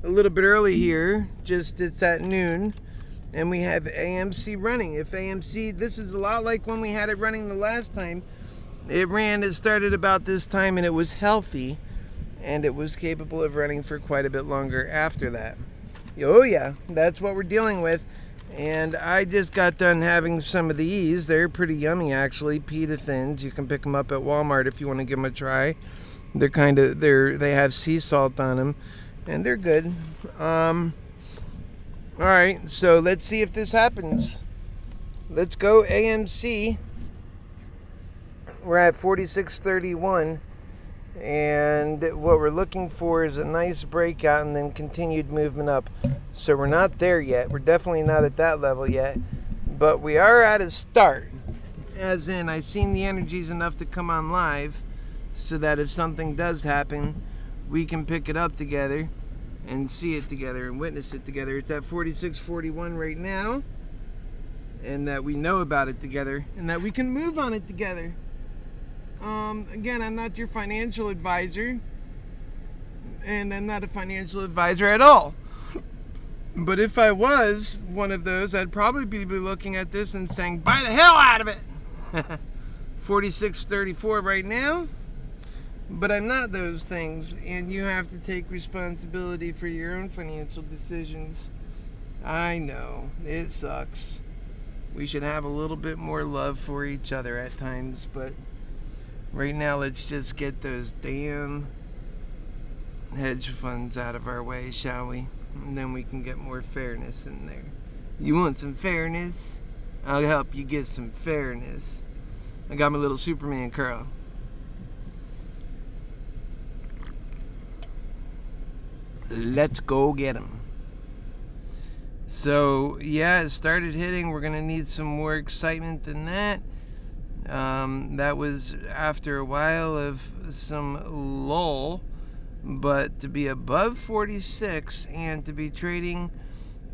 a little bit early here, just it's at noon, and we have AMC running. If AMC, this is a lot like when we had it running the last time. It started about this time, and it was healthy, and it was capable of running for quite a bit longer after that. Oh yeah, that's what we're dealing with. And I just got done having some of these. They're pretty yummy, actually. Pita Thins. You can pick them up at Walmart if you want to give them a try. They have sea salt on them, and they're good. All right, so let's see if this happens. Let's go AMC. We're at 46.31, and what we're looking for is a nice breakout and then continued movement up. So we're not there yet. We're definitely not at that level yet, but we are at a start. As in, I've seen the energies enough to come on live so that if something does happen, we can pick it up together and see it together and witness it together. It's at 46.41 right now, and that we know about it together and that we can move on it together. Again, I'm not your financial advisor, and I'm not a financial advisor at all. But if I was one of those, I'd probably be looking at this and saying, buy the hell out of it. 46.34 right now. But I'm not those things, and you have to take responsibility for your own financial decisions. I know, it sucks. We should have a little bit more love for each other at times, but right now, let's just get those damn hedge funds out of our way, shall we? And then we can get more fairness in there. You want some fairness? I'll help you get some fairness. I got my little Superman curl. Let's go get him. So, yeah, it started hitting. We're going to need some more excitement than that. That was after a while of some lull, but to be above 46 and to be trading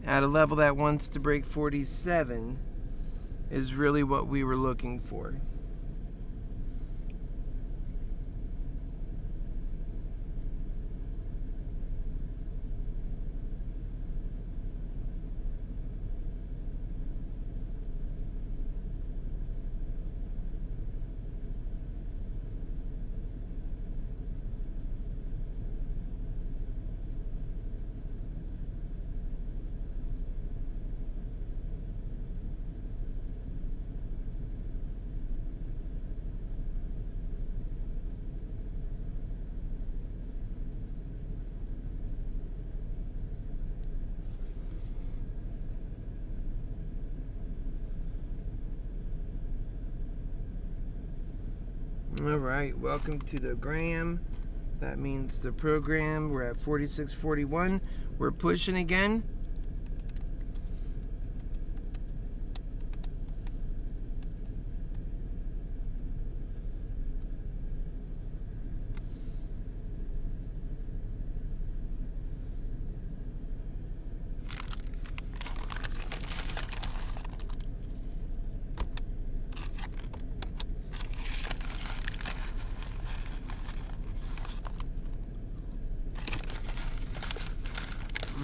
at a level that wants to break 47 is really what we were looking for. All right, welcome to the gram. That means the program. We're at 46.41. We're pushing again.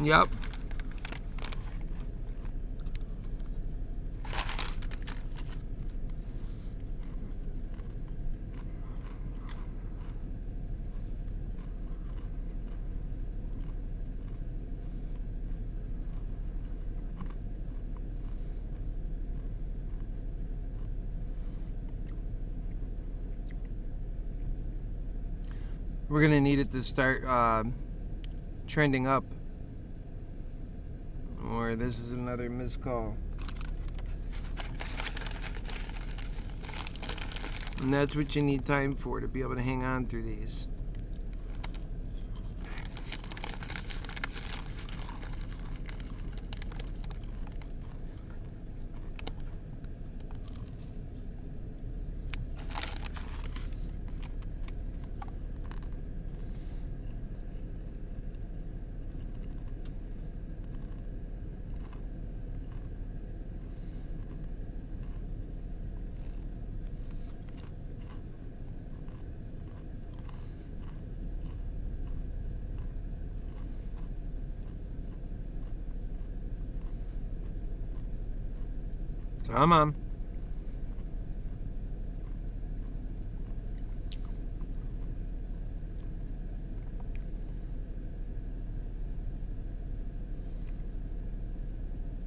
Yep. We're going to need it to start trending up. Or this is another missed call. And that's what you need time for, to be able to hang on through these. Come on.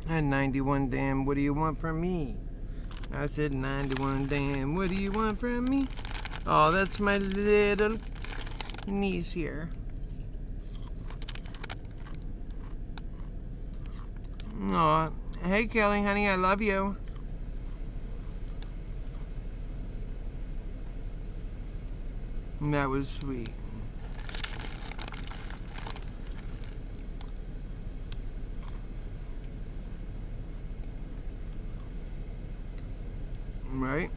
And 91, damn, what do you want from me? I said 91, damn, what do you want from me? Oh, that's my little niece here. Oh, hey Kelly, honey, I love you. That was sweet. Right?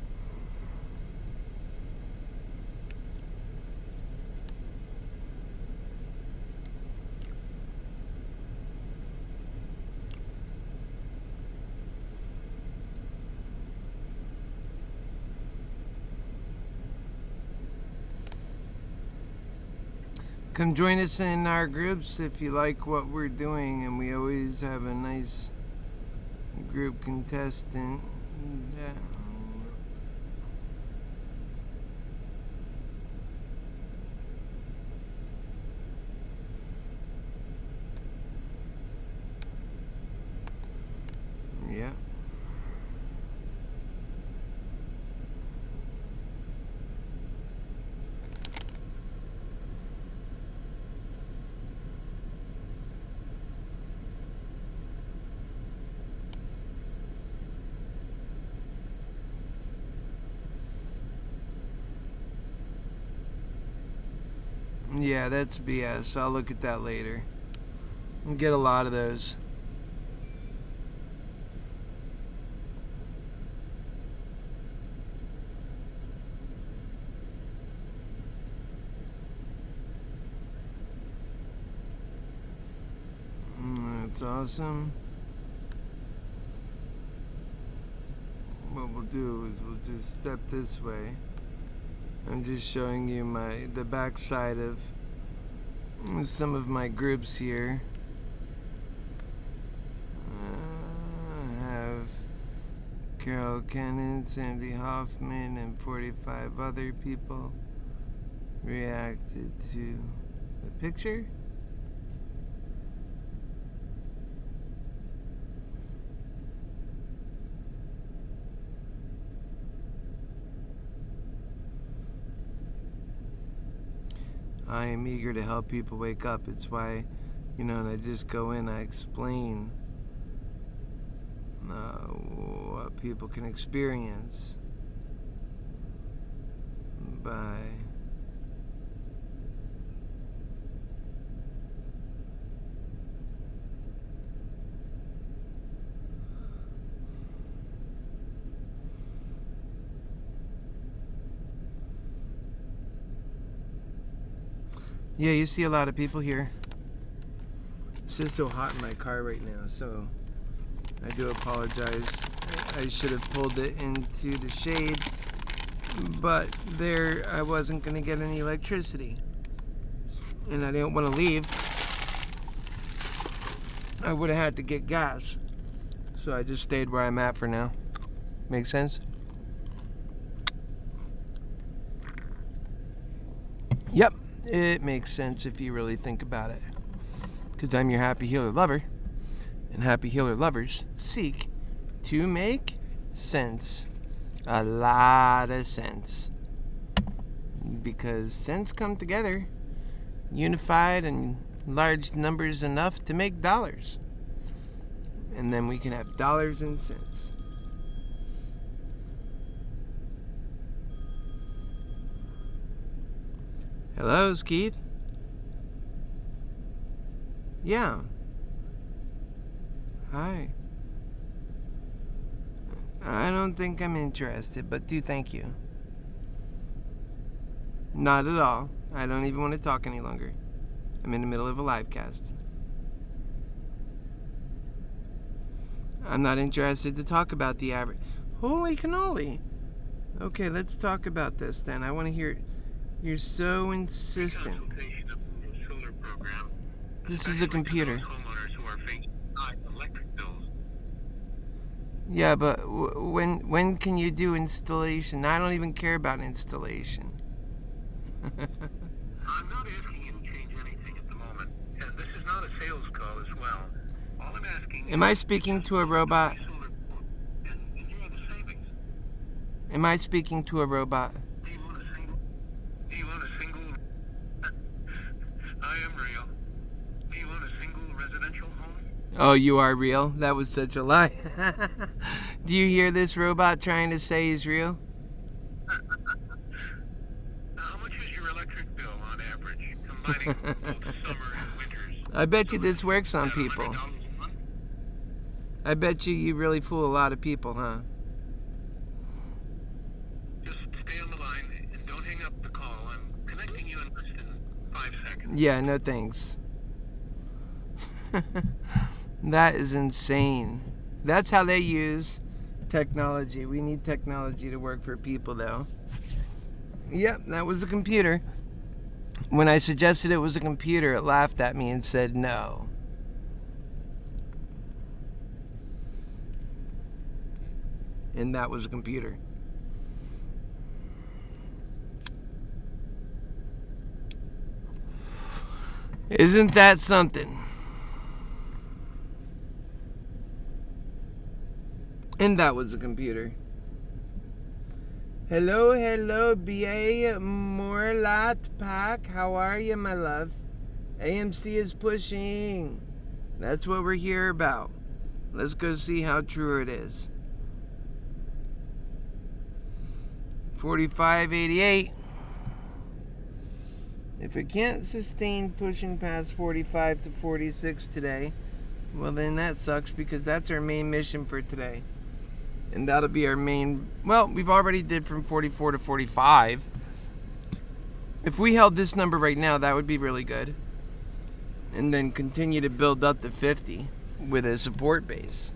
Come join us in our groups if you like what we're doing, and we always have a nice group contestant. Yeah. Yeah, that's BS. I'll look at that later. I'll get a lot of those. That's awesome. What we'll do is we'll just step this way. I'm just showing you the back side of some of my groups here. I have Carol Cannon, Sandy Hoffman, and 45 other people reacted to the picture. I am eager to help people wake up. It's why, and I just go in, I explain what people can experience by Yeah, you see a lot of people here. It's just so hot in my car right now, so I do apologize. I should have pulled it into the shade, but there I wasn't going to get any electricity, and I didn't want to leave. I would have had to get gas, so I just stayed where I'm at for now. Make sense? Yep. It makes sense if you really think about it. Because I'm your Happy Healer lover. And Happy Healer lovers seek to make sense. A lot of sense. Because sense come together, unified in large numbers enough to make dollars. And then we can have dollars and cents. Hello, Keith? Yeah. Hi. I don't think I'm interested, but do thank you. Not at all. I don't even want to talk any longer. I'm in the middle of a live cast. I'm not interested to talk about the average. Holy cannoli. Okay, let's talk about this then. I want to hear it. You're so insistent. This is a computer. Yeah, but when can you do installation? I don't even care about installation. I'm not asking you to change anything at the moment, and this is not a sales call as well. All I'm asking Am I speaking to a robot? And enjoy the savings. Am I speaking to a robot? Do you want a single? Do you want a single? I am real. Do you want a single residential home? Oh, you are real? That was such a lie. Do you hear this robot trying to say he's real? How much is your electric bill on average, combining both summer and winters? I bet you this works on people. $100 a month? I bet you really fool a lot of people, huh? Just stay on the line and don't hang up the call. I'm connecting you in less than 5 seconds. Yeah, no thanks. That is insane. That's how they use technology. We need technology to work for people, though. Yep, that was a computer. When I suggested it was a computer, it laughed at me and said no. And that was a computer. Isn't that something? And that was a computer. Hello, B.A. Morlat Pack. How are you, my love? AMC is pushing. That's what we're here about. Let's go see how true it is. 45.88. If it can't sustain pushing past 45 to 46 today, well then that sucks, because that's our main mission for today. And that'll be our main, well, we've already did from 44 to 45. If we held this number right now, that would be really good. And then continue to build up to 50 with a support base.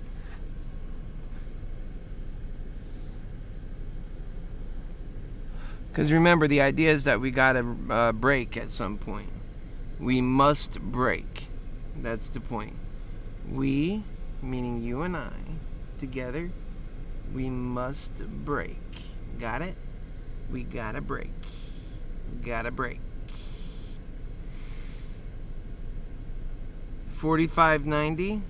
Because remember, the idea is that we gotta break at some point. We must break. That's the point. We, meaning you and I, together, we must break. Got it? We gotta break. Gotta break. 45.90.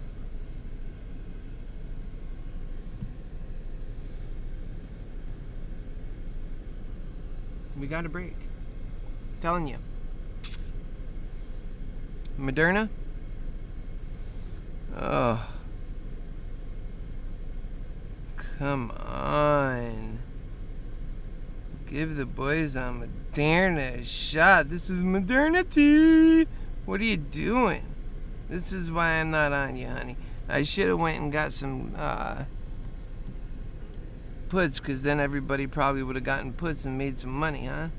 We gotta break. I'm telling you. Moderna? Oh. Come on. Give the boys on Moderna a shot. This is modernity. What are you doing? This is why I'm not on you, honey. I should have went and got some puts, because then everybody probably would have gotten puts and made some money, huh?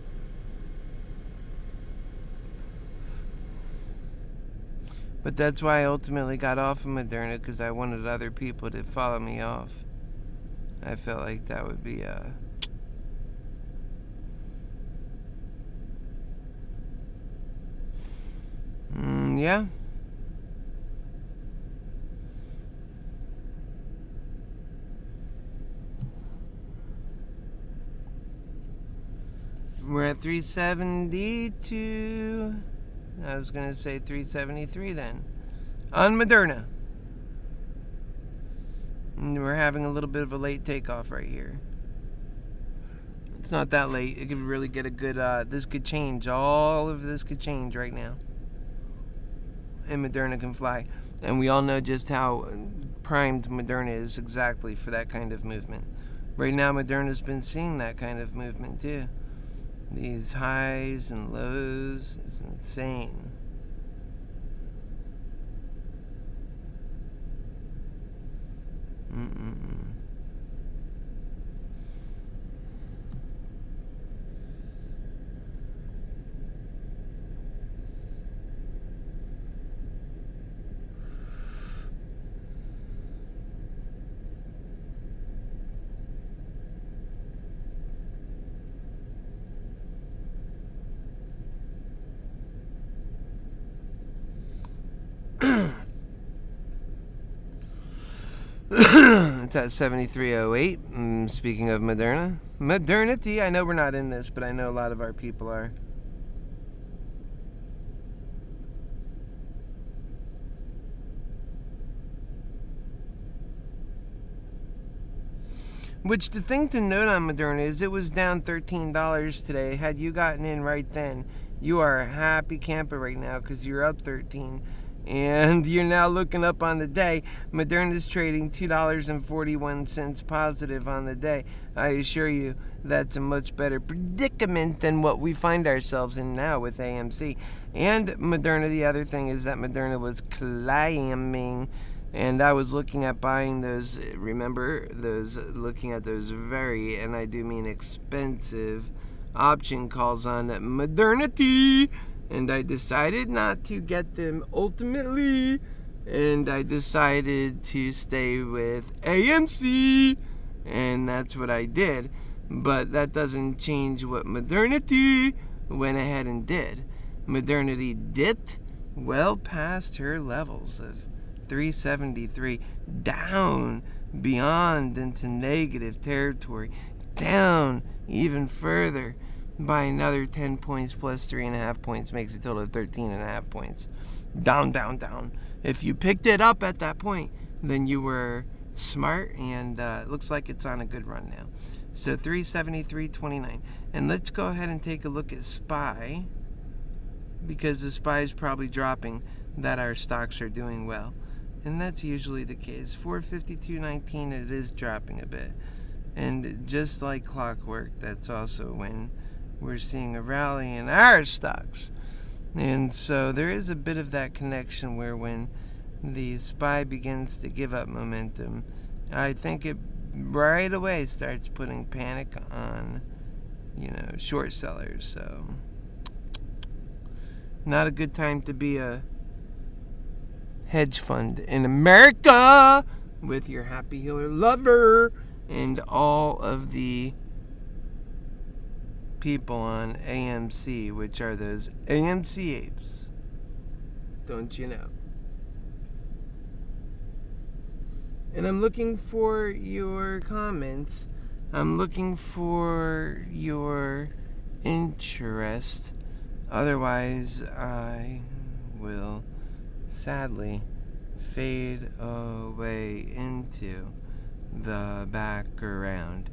But that's why I ultimately got off of Moderna, because I wanted other people to follow me off. I felt like that would be yeah. We're at 372. I was going to say 373 then. On Moderna. And we're having a little bit of a late takeoff right here. It's not that late. It could really get a good, this could change. All of this could change right now. And Moderna can fly. And we all know just how primed Moderna is exactly for that kind of movement. Right now, Moderna's been seeing that kind of movement too. These highs and lows. It's insane. It's at 73.08. Speaking of modernity, I know we're not in this, but I know a lot of our people are. Which, the thing to note on Moderna is it was down $13 today. Had you gotten in right then, you are a happy camper right now because you're up 13. And you're now looking up on the day. Moderna's trading $2.41 positive on the day. I assure you that's a much better predicament than what we find ourselves in now with AMC. And Moderna, the other thing is that Moderna was climbing. And I was looking at buying those, looking at those very, and I do mean expensive, option calls on modernity. And I decided not to get them ultimately. And I decided to stay with AMC. And that's what I did. But that doesn't change what modernity went ahead and did. Modernity dipped well past her levels of 373, down beyond into negative territory, down even further by another 10 points plus 3.5 points, makes a total of 13.5 points. Down, down, down. If you picked it up at that point, then you were smart, and it looks like it's on a good run now. So 373.29. And let's go ahead and take a look at SPY, because the SPY is probably dropping that our stocks are doing well. And that's usually the case. 452.19, it is dropping a bit. And just like clockwork, that's also when we're seeing a rally in our stocks. And so there is a bit of that connection where when the SPY begins to give up momentum, I think it right away starts putting panic on, short sellers. So not a good time to be a hedge fund in America with your HappyHealer lover and all of the people on AMC, which are those AMC apes. Don't you know? And I'm looking for your comments. I'm looking for your interest. Otherwise, I will sadly fade away into the background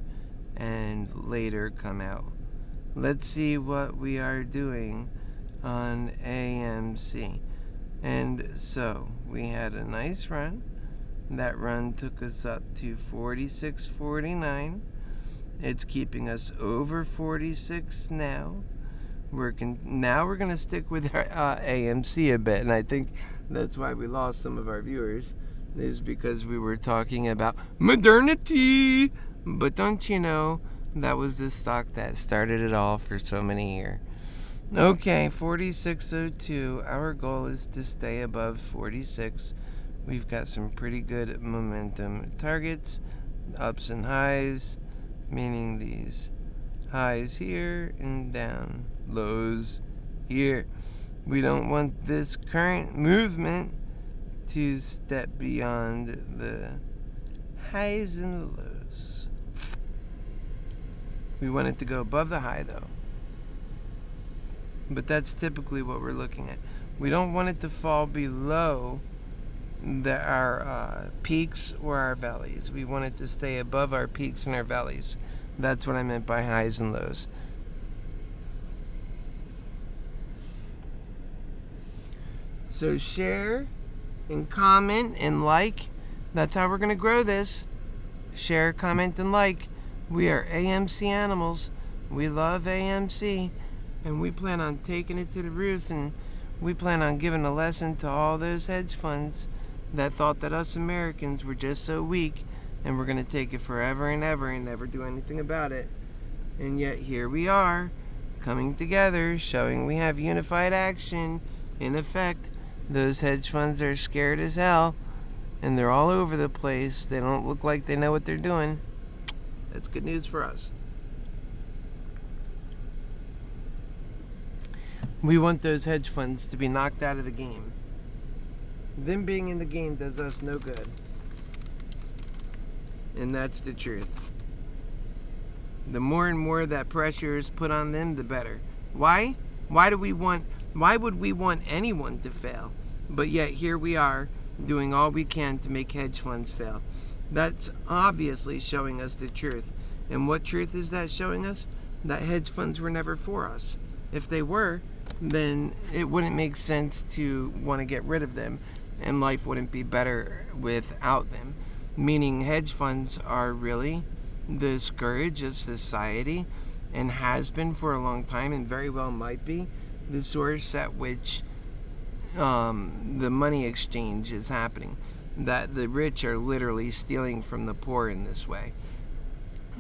and later come out. Let's see what we are doing on AMC. And so we had a nice run. That run took us up to 46.49. It's keeping us over 46 now. We're going to stick with our AMC a bit, and I think that's why we lost some of our viewers, is because we were talking about modernity. But don't you know, that was the stock that started it all for so many years. Okay, 46.02. Our goal is to stay above 46. We've got some pretty good momentum targets, ups and highs, meaning these highs here and down, lows here. We don't want this current movement to step beyond the highs and the lows. We want it to go above the high though. But that's typically what we're looking at. We don't want it to fall below our peaks or our valleys. We want it to stay above our peaks and our valleys. That's what I meant by highs and lows. So share and comment and like. That's how we're going to grow this. Share, comment, and like. We are AMC animals. We love AMC. And we plan on taking it to the roof. And we plan on giving a lesson to all those hedge funds that thought that us Americans were just so weak. And we're going to take it forever and ever and never do anything about it. And yet here we are, coming together, showing we have unified action. In effect, those hedge funds are scared as hell. And they're all over the place. They don't look like they know what they're doing. That's good news for us. We want those hedge funds to be knocked out of the game. Them being in the game does us no good. And that's the truth. The more and more that pressure is put on them, the better. Why? Why would we want anyone to fail? But yet here we are doing all we can to make hedge funds fail. That's obviously showing us the truth. And what truth is that showing us? That hedge funds were never for us. If they were, then it wouldn't make sense to want to get rid of them, and life wouldn't be better without them. Meaning hedge funds are really the scourge of society, and has been for a long time, and very well might be the source at which the money exchange is happening. That the rich are literally stealing from the poor in this way.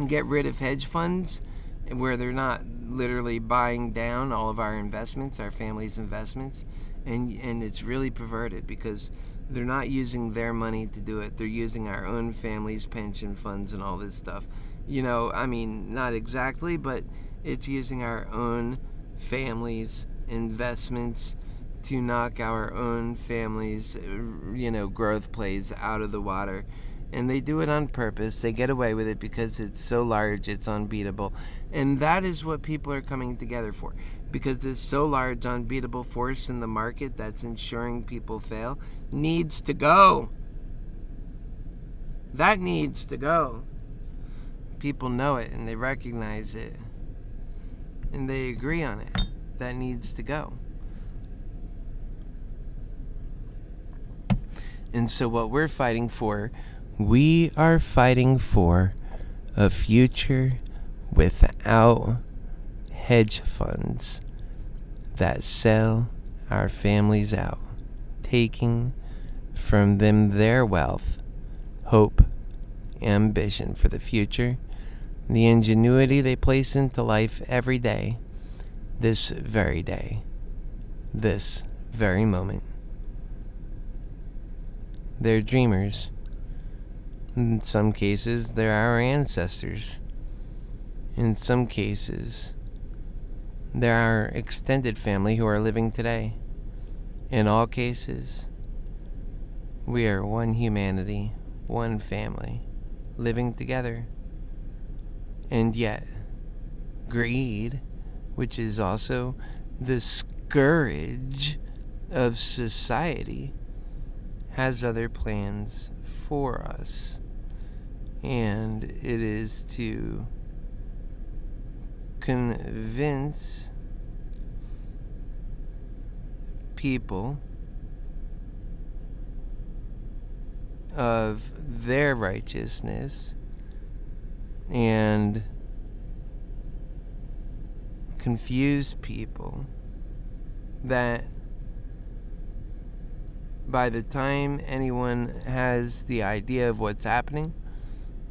Get rid of hedge funds where they're not literally buying down all of our investments, our family's investments, and it's really perverted because they're not using their money to do it. They're using our own family's pension funds and all this stuff. Not exactly, but it's using our own family's investments to knock our own family's, growth plays out of the water. And they do it on purpose. They get away with it because it's so large, it's unbeatable. And that is what people are coming together for. Because this so large, unbeatable force in the market that's ensuring people fail needs to go. That needs to go. People know it and they recognize it. And they agree on it. That needs to go. And so what we're fighting for, we are fighting for a future without hedge funds that sell our families out, taking from them their wealth, hope, ambition for the future, the ingenuity they place into life every day, this very day, this very moment. They're dreamers. In some cases, they're our ancestors. In some cases, they're our extended family who are living today. In all cases, we are one humanity, one family, living together. And yet, greed, which is also the scourge of society, has other plans for us. And it is to convince people of their righteousness and confuse people that by the time anyone has the idea of what's happening,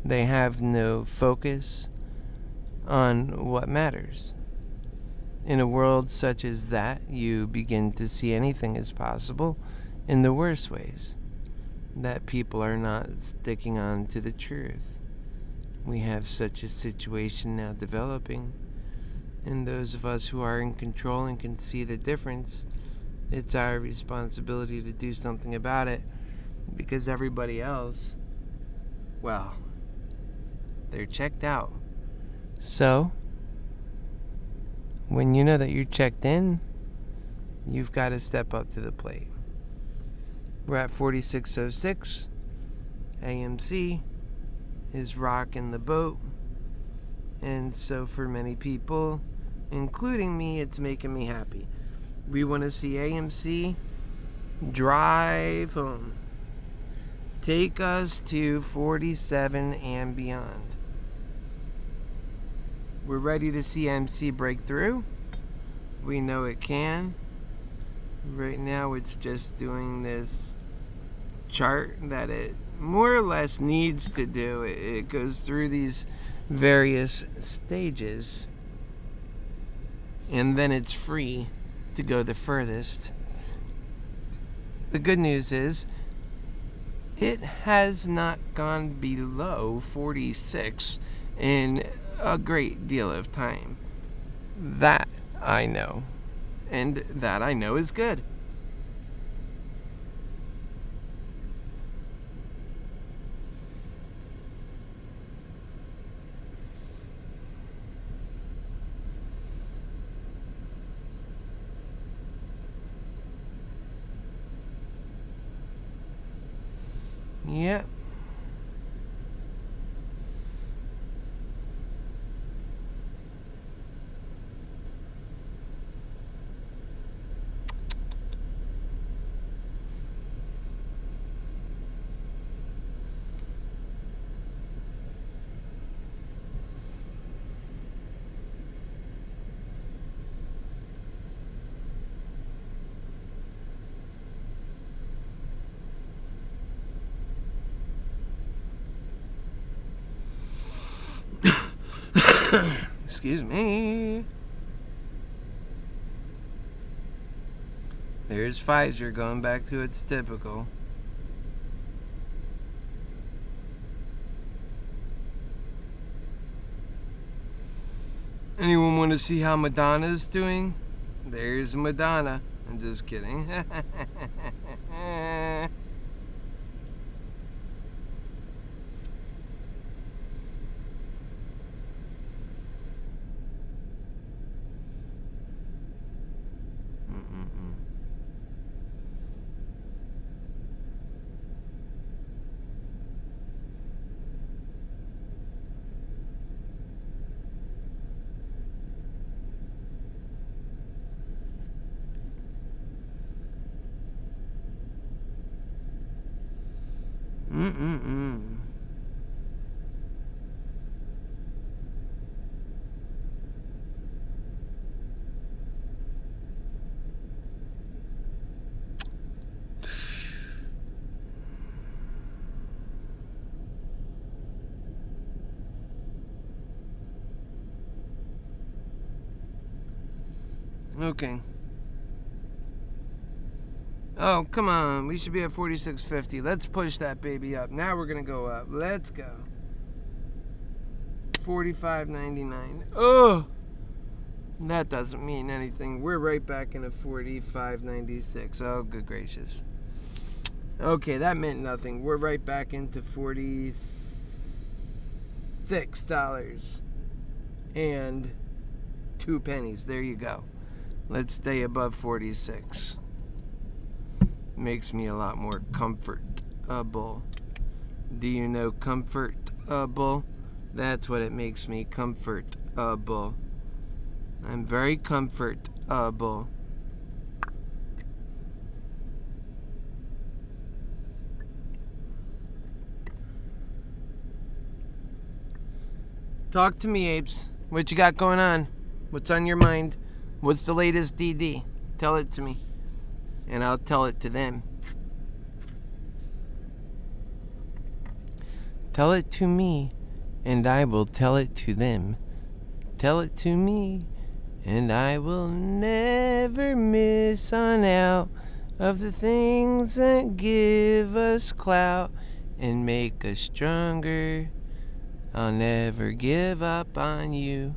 they have no focus on what matters. In a world such as that, you begin to see anything as possible in the worst ways. That people are not sticking on to the truth. We have such a situation now developing, and those of us who are in control and can see the difference, it's our responsibility to do something about it, because everybody else, well, they're checked out. So, when you know that you're checked in, you've got to step up to the plate. We're at 4606. AMC is rocking the boat. And so for many people, including me, it's making me happy. We want to see AMC drive home. Take us to 47 and beyond. We're ready to see AMC break through. We know it can. Right now it's just doing this chart that it more or less needs to do. It goes through these various stages, and then it's free to go the furthest. The good news is it has not gone below 46 in a great deal of time. That I know. And that I know is good. Yeah. Excuse me. There's Pfizer going back to its typical. Anyone want to see how Madonna's doing? There's Madonna. I'm just kidding. Okay. Oh, come on. We should be at 46.50. Let's push that baby up. Now we're going to go up. Let's go. 45.99. Oh! That doesn't mean anything. We're right back into 45.96. Oh, good gracious. Okay, that meant nothing. We're right back into $46 and 2 pennies. There you go. Let's stay above 46. Makes me a lot more comfortable. Do you know comfortable? That's what it makes me, comfortable. I'm very comfortable. Talk to me, apes. What you got going on? What's on your mind? What's the latest DD? Tell it to me, and I'll tell it to them. Tell it to me, and I will tell it to them. Tell it to me, and I will never miss on out of the things that give us clout and make us stronger. I'll never give up on you.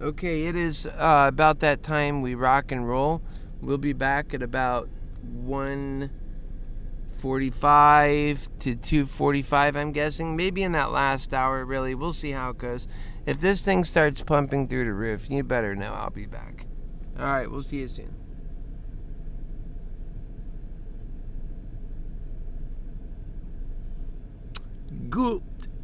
Okay, it is about that time we rock and roll. We'll be back at about 1:45 to 2:45, I'm guessing. Maybe in that last hour, really. We'll see how it goes. If this thing starts pumping through the roof, you better know I'll be back. All right, we'll see you soon. Good.